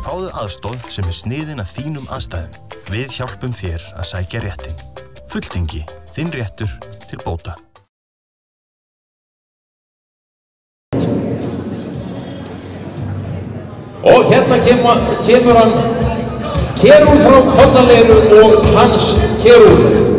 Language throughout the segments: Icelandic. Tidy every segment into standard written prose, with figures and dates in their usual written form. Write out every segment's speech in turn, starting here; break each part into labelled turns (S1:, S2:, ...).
S1: Fáðu aðstoð sem sniðin að þínum aðstæðum. Við hjálpum þér að sækja réttinn. Fulltingi, þinn réttur til bóta.
S2: Og hérna kemur hann Kerúl frá Kollaleiru og Hans Kerúl.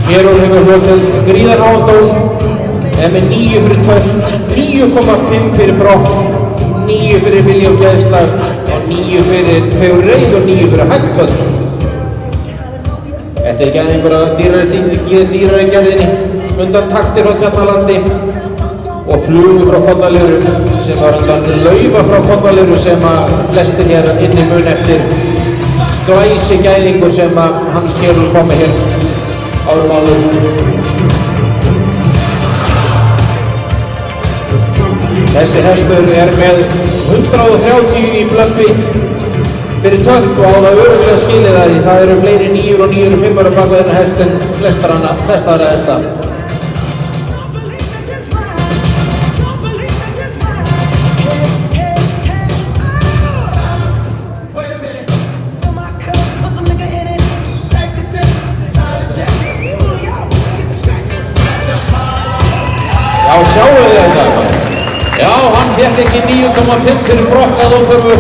S2: Kerúl hefur hlotið gríðarháan dóm, með 9 fyrir tölt, 9,5 fyrir brott, 9 fyrir vilja og geðslag og 9 fyrir fegurreið og 9 fyrir hægtöld. Þetta geðingur að dýrari gerðinni, undan taktir á Tjarnalandi og flugu frá Kollaleiru sem var undan laufa frá Kollaleiru sem að flestir hér inni mun eftir. Glæsi gæðingur sem að Hans Kerúl komi hér árum áður. Þessi hestur með 130 í blöppi fyrir tölt og á það örugglega skilið að því það eru fleiri 9 og 9 og 5 bak við þennan hest en flesta aðra hesta. Já, sjáu þið þetta? Já, hann fékk ekki 9,5 fyrir brokkað og þörfu.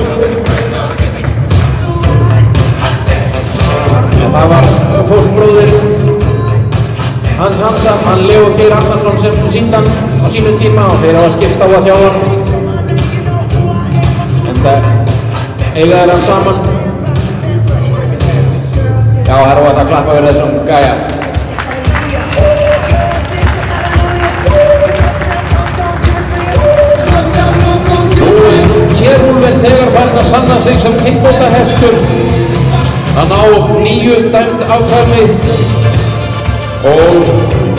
S2: Það var fóstbróðir Hans Hansa, hann Leo Geir Arnarsson sem sýndi hann á sínum tíma og þeir hafa skipst á að þjá hann. En það eiga þeir hann saman. Já, það er að klappa fyrir þessum gæja. Kerúl er þegar farin að sanna sig sem kynbótahestur. Hann á 9 dæmd afkvæmi og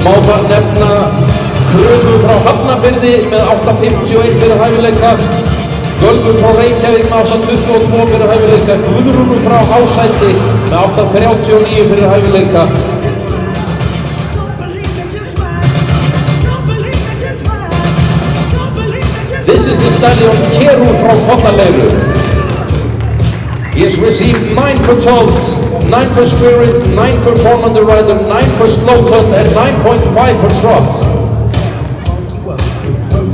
S2: má þar nefna Frumu frá Hafnarfirði með 8,51 fyrir hæfileika, Gölvu frá Reykjavík með 8,22 fyrir hæfileika, Guðrúnu frá Hásæti með 8,39 fyrir hæfileika. This is the stallion Kerúl frá Kollaleiru. He has received 9 for tolt, 9 for spirit, 9 for form on the rider, 9 for slow tolt and 9.5 for trot.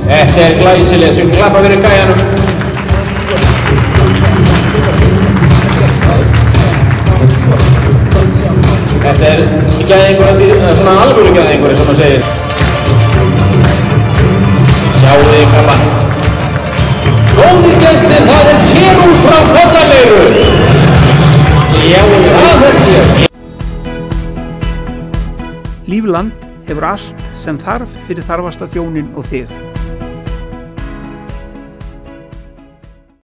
S2: Þetta glæsilega sem klappa fyrir gæjanum. Þetta gæðingur, svona alvöru gæðingur sem maður segir. Sjáu þið kalla. Góðir gestir, það Kerúl frá Kollaleiru. Já, það ég.
S3: Lífland hefur allt sem þarf fyrir þarfasta þjóninn og þig.